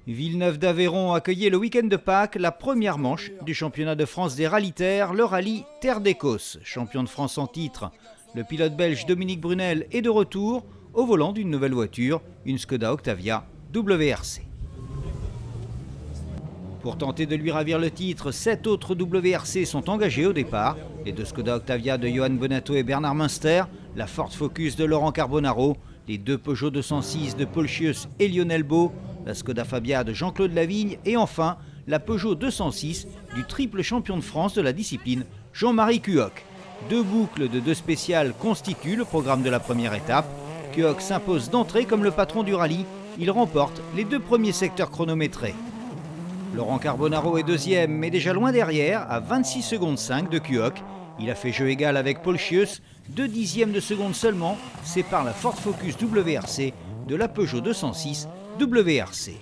Villeneuve d'Aveyron accueillait le week-end de Pâques la première manche du championnat de France des rallye-terres, le rallye Terre d'Écosse. Champion de France en titre, le pilote belge Dominique Brunel est de retour au volant d'une nouvelle voiture, une Skoda Octavia WRC. Pour tenter de lui ravir le titre, 7 autres WRC sont engagés au départ. Les deux Skoda Octavia de Johan Bonato et Bernard Münster, la Ford Focus de Laurent Carbonaro, les deux Peugeot 206 de Paul Schieuss et Lionel Beau, la Skoda Fabia de Jean-Claude Lavigne et enfin la Peugeot 206 du triple champion de France de la discipline, Jean-Marie Cuoc. Deux boucles de deux spéciales constituent le programme de la première étape. Cuoc s'impose d'entrée comme le patron du rallye. Il remporte les deux premiers secteurs chronométrés. Laurent Carbonaro est deuxième, mais déjà loin derrière, à 26 secondes 5 de Cuoc. Il a fait jeu égal avec Paul Schieuss. 2 dixièmes de seconde seulement séparent la Ford Focus WRC de la Peugeot 206 WRC.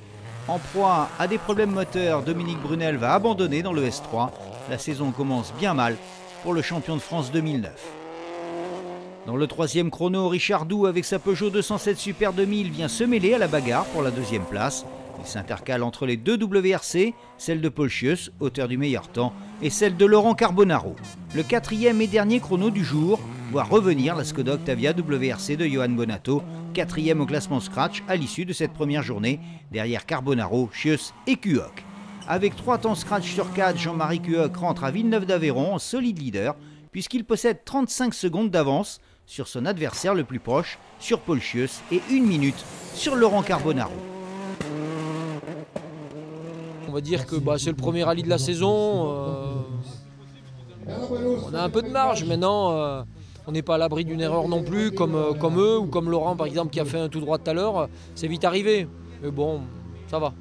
En proie à des problèmes moteurs, Dominique Brunel va abandonner dans le S3. La saison commence bien mal pour le champion de France 2009. Dans le troisième chrono, Richard Doux avec sa Peugeot 207 Super 2000 vient se mêler à la bagarre pour la deuxième place. Il s'intercale entre les deux WRC, celle de Paul Schieuss, auteur du meilleur temps, et celle de Laurent Carbonaro. Le quatrième et dernier chrono du jour voit revenir la Skoda Octavia WRC de Johan Bonato, quatrième au classement Scratch à l'issue de cette première journée, derrière Carbonaro, Schieuss et Cuoc. Avec 3 temps Scratch sur 4, Jean-Marie Cuoc rentre à Villeneuve d'Aveyron en solide leader, puisqu'il possède 35 secondes d'avance sur son adversaire le plus proche, sur Paul Schieuss, et 1 minute sur Laurent Carbonaro. On va dire que c'est le premier rallye de la saison. On a un peu de marge maintenant. On n'est pas à l'abri d'une erreur non plus, comme eux ou comme Laurent par exemple qui a fait un tout droit tout à l'heure. C'est vite arrivé. Mais bon, ça va.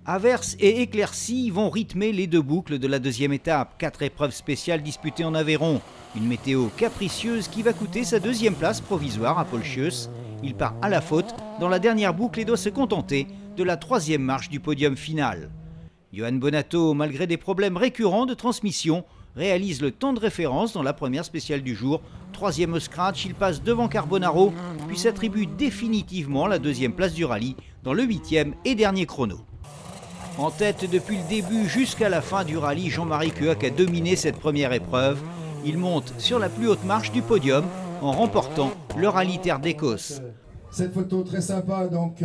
Averses et éclaircies vont rythmer les deux boucles de la deuxième étape. 4 épreuves spéciales disputées en Aveyron. Une météo capricieuse qui va coûter sa deuxième place provisoire à Paul Schieuss. Il part à la faute dans la dernière boucle et doit se contenter de la troisième marche du podium final. Johan Bonato, malgré des problèmes récurrents de transmission, réalise le temps de référence dans la première spéciale du jour. Troisième au scratch, il passe devant Carbonaro, puis s'attribue définitivement la deuxième place du rallye dans le 8e et dernier chrono. En tête depuis le début jusqu'à la fin du rallye, Jean-Marie Cuoc a dominé cette première épreuve. Il monte sur la plus haute marche du podium en remportant le rallye Terre d'Écosse. Cette photo très sympa donc.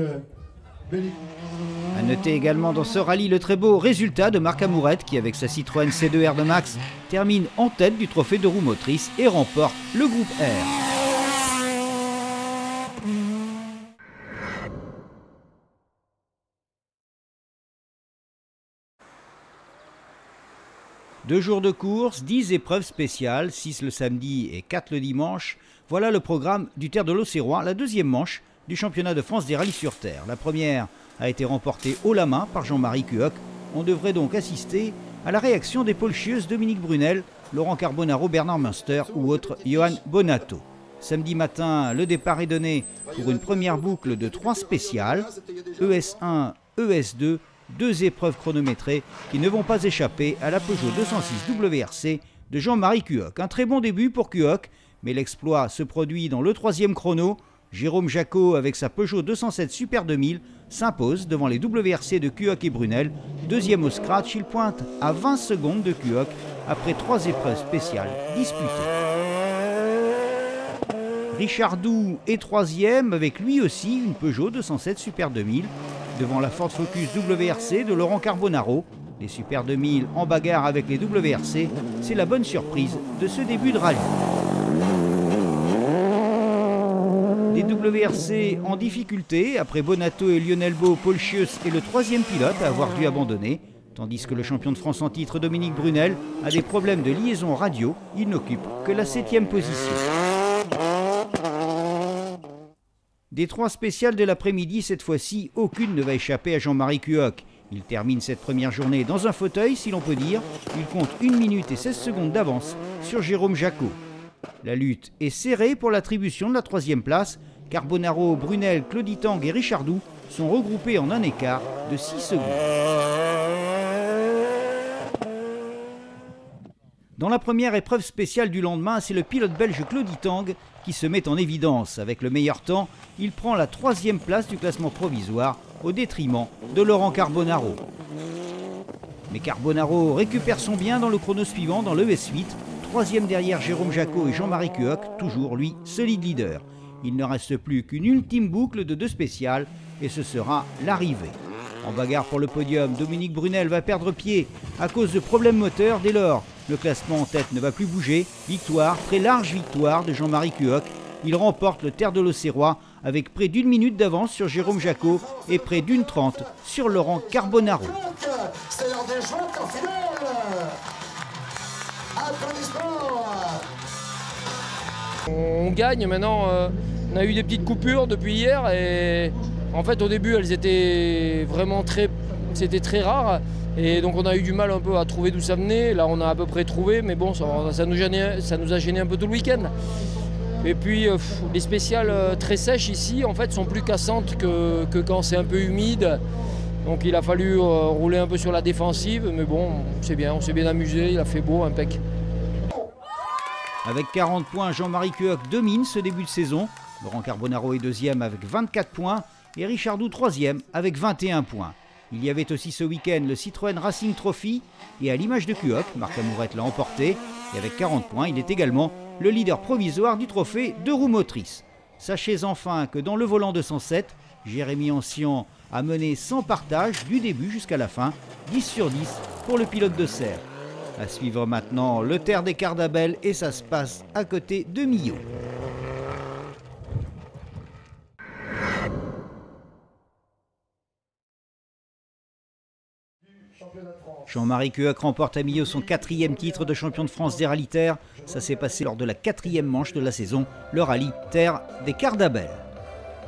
A noter également dans ce rallye le très beau résultat de Marc Amourette qui avec sa Citroën C2R de Max termine en tête du trophée de roue motrice et remporte le groupe R. Deux jours de course, 10 épreuves spéciales, 6 le samedi et 4 le dimanche. Voilà le programme du Terre de l'Auxerrois, la deuxième manche du championnat de France des rallyes sur terre. La première a été remportée haut la main par Jean-Marie Cuoc. On devrait donc assister à la réaction des Paul Schieuss, Dominique Brunel, Laurent Carbonaro, Bernard Münster ou autre Johan Bonato. Samedi matin, le départ est donné pour une première boucle de 3 spéciales, ES1, ES2, 2 épreuves chronométrées qui ne vont pas échapper à la Peugeot 206 WRC de Jean-Marie Cuoc. Un très bon début pour Cuoc, mais l'exploit se produit dans le troisième chrono. Jérôme Jacot avec sa Peugeot 207 Super 2000 s'impose devant les WRC de Cuoc et Brunel. Deuxième au scratch, il pointe à 20 secondes de Cuoc après 3 épreuves spéciales disputées. Richard Doux est troisième avec lui aussi une Peugeot 207 Super 2000 devant la Ford Focus WRC de Laurent Carbonaro. Les Super 2000 en bagarre avec les WRC, c'est la bonne surprise de ce début de rallye. Les WRC en difficulté, après Bonato et Lionel Beau, Paul Schieuss est le troisième pilote à avoir dû abandonner, tandis que le champion de France en titre Dominique Brunel a des problèmes de liaison radio, il n'occupe que la 7e position. Des 3 spéciales de l'après-midi, cette fois-ci, aucune ne va échapper à Jean-Marie Cuoc. Il termine cette première journée dans un fauteuil, si l'on peut dire. Il compte 1 minute et 16 secondes d'avance sur Jérôme Jacot. La lutte est serrée pour l'attribution de la 3e place. Carbonaro, Brunel, Claudie Tang et Richard Doux sont regroupés en un écart de 6 secondes. Dans la première épreuve spéciale du lendemain, c'est le pilote belge Claudie Tang qui se met en évidence. Avec le meilleur temps, il prend la 3e place du classement provisoire au détriment de Laurent Carbonaro. Mais Carbonaro récupère son bien dans le chrono suivant dans le S8, 3e derrière Jérôme Jacot et Jean-Marie Cuoc, toujours lui solide leader. Il ne reste plus qu'une ultime boucle de 2 spéciales et ce sera l'arrivée. En bagarre pour le podium, Dominique Brunel va perdre pied à cause de problèmes moteurs. Dès lors, le classement en tête ne va plus bouger. Victoire, très large victoire de Jean-Marie Cuoc. Il remporte le Terre de l'Auxerrois avec près d'1 minute d'avance sur Jérôme Jacot et près d'1:30 sur Laurent Carbonaro. c'est l'heure des joints en finale. Applaudissements. On gagne maintenant, on a eu des petites coupures depuis hier et en fait au début elles étaient vraiment c'était très rare et donc on a eu du mal un peu à trouver d'où ça venait. Là on a à peu près trouvé mais bon ça nous a gêné un peu tout le week-end. Et puis les spéciales très sèches ici en fait sont plus cassantes que quand c'est un peu humide. Donc il a fallu rouler un peu sur la défensive mais bon on s'est bien amusé, il a fait beau, impec. Avec 40 points, Jean-Marie Cuoc domine ce début de saison. Laurent Carbonaro est 2e avec 24 points et Richardou 3e avec 21 points. Il y avait aussi ce week-end le Citroën Racing Trophy et à l'image de Cuoc, Marc Amourette l'a emporté et avec 40 points, il est également le leader provisoire du trophée 2 roues motrices. Sachez enfin que dans le volant 207, Jérémy Ancian a mené sans partage du début jusqu'à la fin, 10 sur 10 pour le pilote de Serre. À suivre maintenant le Terre des Cardabel et ça se passe à côté de Millau. Jean-Marie Cuoc remporte à Millau son 4e titre de champion de France des rallyes terre. Ça s'est passé lors de la 4e manche de la saison, le rallye Terre des Cardabel.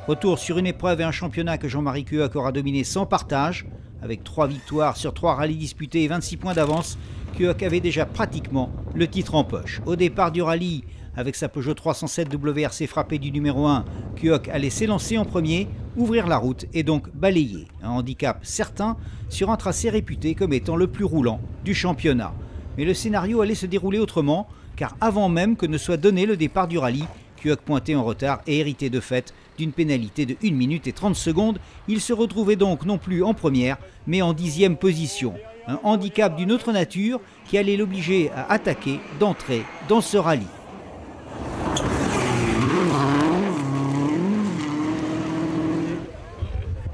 Retour sur une épreuve et un championnat que Jean-Marie Cuoc aura dominé sans partage. Avec 3 victoires sur 3 rallyes disputés et 26 points d'avance, Cuoc avait déjà pratiquement le titre en poche. Au départ du rallye, avec sa Peugeot 307 WRC frappée du numéro 1, Cuoc allait s'élancer en premier, ouvrir la route et donc balayer. Un handicap certain sur un tracé réputé comme étant le plus roulant du championnat. Mais le scénario allait se dérouler autrement, car avant même que ne soit donné le départ du rallye, Cuoc pointait en retard et héritait de fait d'une pénalité de 1 minute et 30 secondes. Il se retrouvait donc non plus en première, mais en 10e position. Un handicap d'une autre nature qui allait l'obliger à attaquer d'entrée dans ce rallye.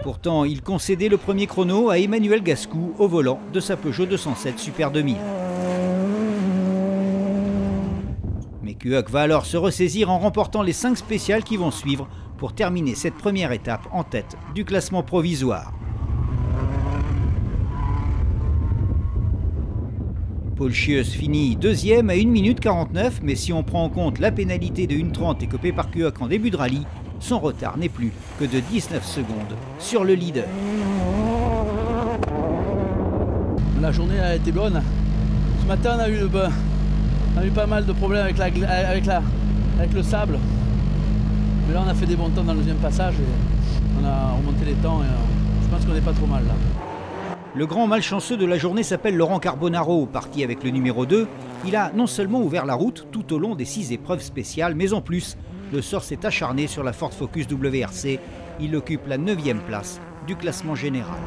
Pourtant, il concédait le premier chrono à Emmanuel Gascou au volant de sa Peugeot 207 Super 2000. Mais Cuoc va alors se ressaisir en remportant les 5 spéciales qui vont suivre pour terminer cette première étape en tête du classement provisoire. Paul Chieusse finit 2e à 1 minute 49, mais si on prend en compte la pénalité de 1:30 écopée par Cuoc en début de rallye, son retard n'est plus que de 19 secondes sur le leader. La journée a été bonne. Ce matin, on a eu pas mal de problèmes avec le sable. Mais là, on a fait des bons temps dans le deuxième passage et on a remonté les temps et je pense qu'on n'est pas trop mal là. Le grand malchanceux de la journée s'appelle Laurent Carbonaro. Parti avec le numéro 2, il a non seulement ouvert la route tout au long des 6 épreuves spéciales, mais en plus, le sort s'est acharné sur la Ford Focus WRC. Il occupe la 9e place du classement général.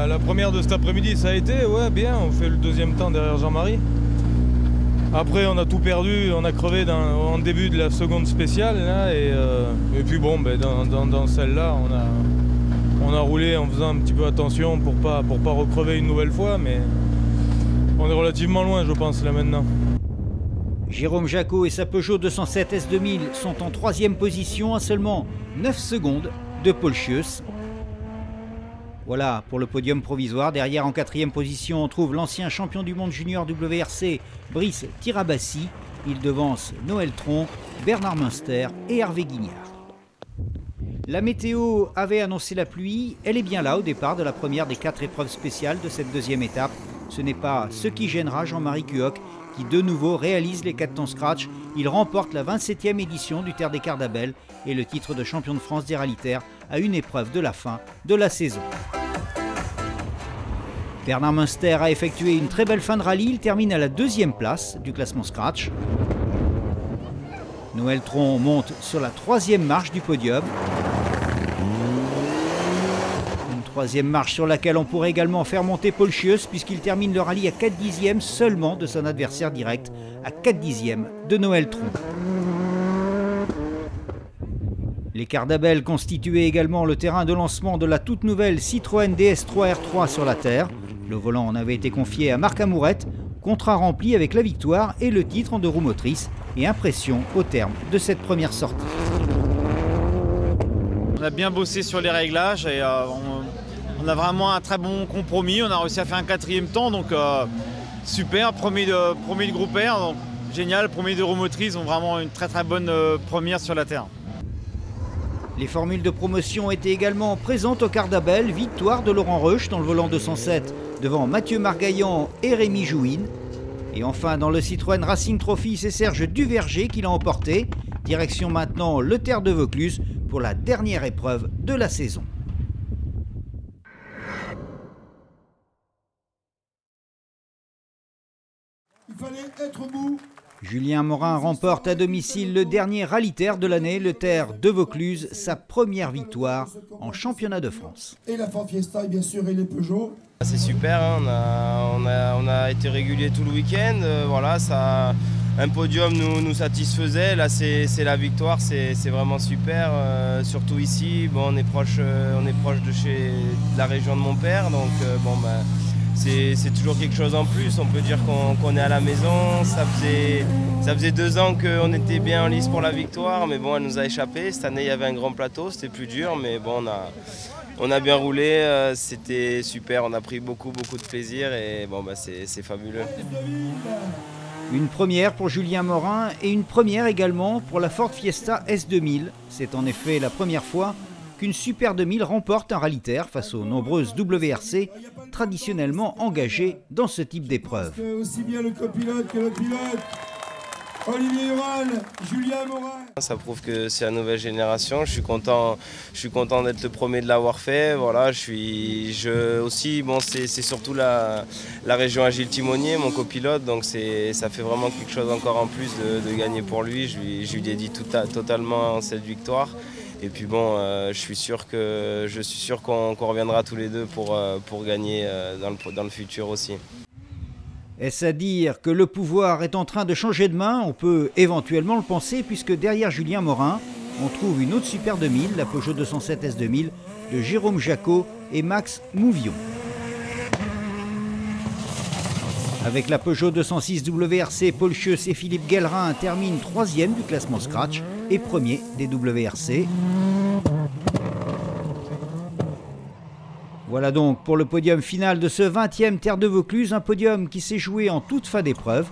La première de cet après-midi, ça a été, ouais, bien. On fait le 2e temps derrière Jean-Marie. Après, on a tout perdu, on a crevé en début de la seconde spéciale. Là, et puis bon, ben, dans celle-là, on a roulé en faisant un petit peu attention pour pas recrever une nouvelle fois, mais on est relativement loin, je pense, là maintenant. Jérôme Jacot et sa Peugeot 207 S2000 sont en 3e position à seulement 9 secondes de Paul Chieusse. Voilà pour le podium provisoire. Derrière, en 4e position, on trouve l'ancien champion du monde junior WRC, Brice Tirabassi. Il devance Noël Tron, Bernard Münster et Hervé Guignard. La météo avait annoncé la pluie. Elle est bien là au départ de la première des 4 épreuves spéciales de cette 2e étape. Ce n'est pas ce qui gênera Jean-Marie Cuoc, qui de nouveau réalise les 4 temps scratch. Il remporte la 27e édition du Terre des Cardabel et le titre de champion de France des rallyes terre à une épreuve de la fin de la saison. Bernard Münster a effectué une très belle fin de rallye, il termine à la 2e place du classement Scratch. Noël Tron monte sur la 3e marche du podium. Une 3e marche sur laquelle on pourrait également faire monter Paul Schieuss puisqu'il termine le rallye à 4 dixièmes seulement de son adversaire direct, à 4 dixièmes de Noël Tron. L'écart d'Abel constituait également le terrain de lancement de la toute nouvelle Citroën DS3 R3 sur la terre. Le volant en avait été confié à Marc Amourette, contrat rempli avec la victoire et le titre en 2 roues motrices et impression au terme de cette première sortie. On a bien bossé sur les réglages et on a vraiment un très bon compromis. On a réussi à faire un 4e temps, donc super, premier de groupe R, donc génial, premier de roues motrices, ont vraiment une très bonne première sur la terre. Les formules de promotion étaient également présentes au quart d'Abel, victoire de Laurent Reusch dans le volant 207 devant Mathieu Margaillan et Rémi Jouine. Et enfin dans le Citroën Racing Trophy, c'est Serge Duverger qui l'a emporté. Direction maintenant le Terre de Vaucluse pour la dernière épreuve de la saison. Il fallait être mou. Julien Morin remporte à domicile le dernier rallye terre de l'année, le Terre de Vaucluse, sa première victoire en championnat de France. Et la Ford Fiesta, bien sûr, et les Peugeot. C'est super, hein, on a été régulier tout le week-end, voilà, ça, un podium nous satisfaisait, là c'est la victoire, c'est vraiment super, surtout ici, bon, on est proche de la région de mon père, donc bon, ben, c'est toujours quelque chose en plus, on peut dire qu'on est à la maison, ça faisait 2 ans qu'on était bien en lice pour la victoire, mais bon, elle nous a échappé, cette année il y avait un grand plateau, c'était plus dur, mais bon, on a bien roulé, c'était super, on a pris beaucoup de plaisir et bon, bah, c'est fabuleux. Une première pour Julien Morin et une première également pour la Ford Fiesta S2000. C'est en effet la première fois qu'une Super 2000 remporte un rallye terre face aux nombreuses WRC traditionnellement engagées dans ce type d'épreuve. Aussi bien le copilote que le pilote, Olivier Ural, Julien Morin. Ça prouve que c'est la nouvelle génération. Je suis content d'être le premier de l'avoir fait. Voilà, aussi, bon, c'est surtout la région Agile Timonier, mon copilote, donc ça fait vraiment quelque chose encore en plus de gagner pour lui. Je lui dédie totalement cette victoire. Et puis bon, je suis sûr qu'on reviendra tous les deux pour gagner dans le futur aussi. Est-ce à dire que le pouvoir est en train de changer de main? On peut éventuellement le penser puisque derrière Julien Morin, on trouve une autre Super 2000, la Peugeot 207 S2000 de Jérôme Jacot et Max Mouvion. Avec la Peugeot 206 WRC, Paul Schieuss et Philippe Guellerin terminent 3e du classement Scratch et 1er des WRC. Voilà donc pour le podium final de ce 20e Terre de Vaucluse, un podium qui s'est joué en toute fin d'épreuve,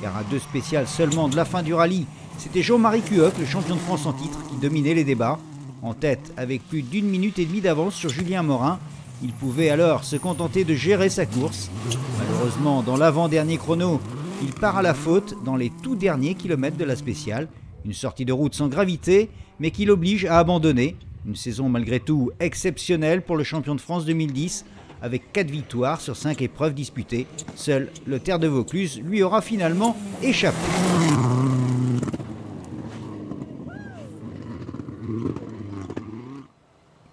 car à 2 spéciales seulement de la fin du rallye, c'était Jean-Marie Cuoc, le champion de France en titre, qui dominait les débats. En tête, avec plus d'1 minute et demie d'avance sur Julien Morin, il pouvait alors se contenter de gérer sa course. Malheureusement, dans l'avant-dernier chrono, il part à la faute dans les tout derniers kilomètres de la spéciale. Une sortie de route sans gravité, mais qui l'oblige à abandonner. Une saison malgré tout exceptionnelle pour le champion de France 2010, avec 4 victoires sur 5 épreuves disputées. Seul le Terre de Vaucluse lui aura finalement échappé.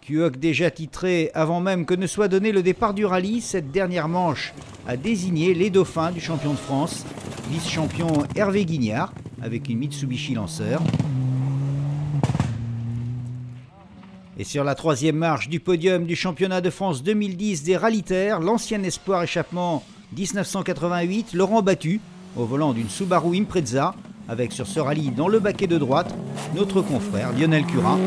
Cuoc déjà titré avant même que ne soit donné le départ du rallye, cette dernière manche a désigné les dauphins du champion de France. Vice-champion Hervé Guignard avec une Mitsubishi Lancer. Et sur la 3e marche du podium du championnat de France 2010 des rallyes terre, l'ancien espoir échappement 1988, Laurent Battu, au volant d'une Subaru Impreza, avec sur ce rallye dans le baquet de droite, notre confrère Lionel Curin.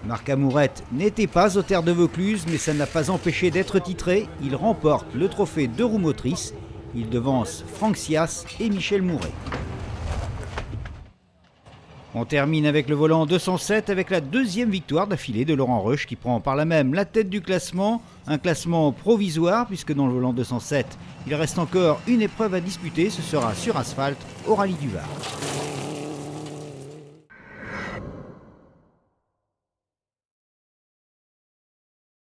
Marc Amourette n'était pas au Terre de Vaucluse, mais ça n'a pas empêché d'être titré. Il remporte le trophée 2 roues motrices. Il devance Franck Sias et Michel Mouret. On termine avec le volant 207 avec la 2e victoire d'affilée de Laurent Reusch qui prend par là même la tête du classement. Un classement provisoire puisque dans le volant 207, il reste encore une épreuve à disputer. Ce sera sur asphalte au rallye du Var.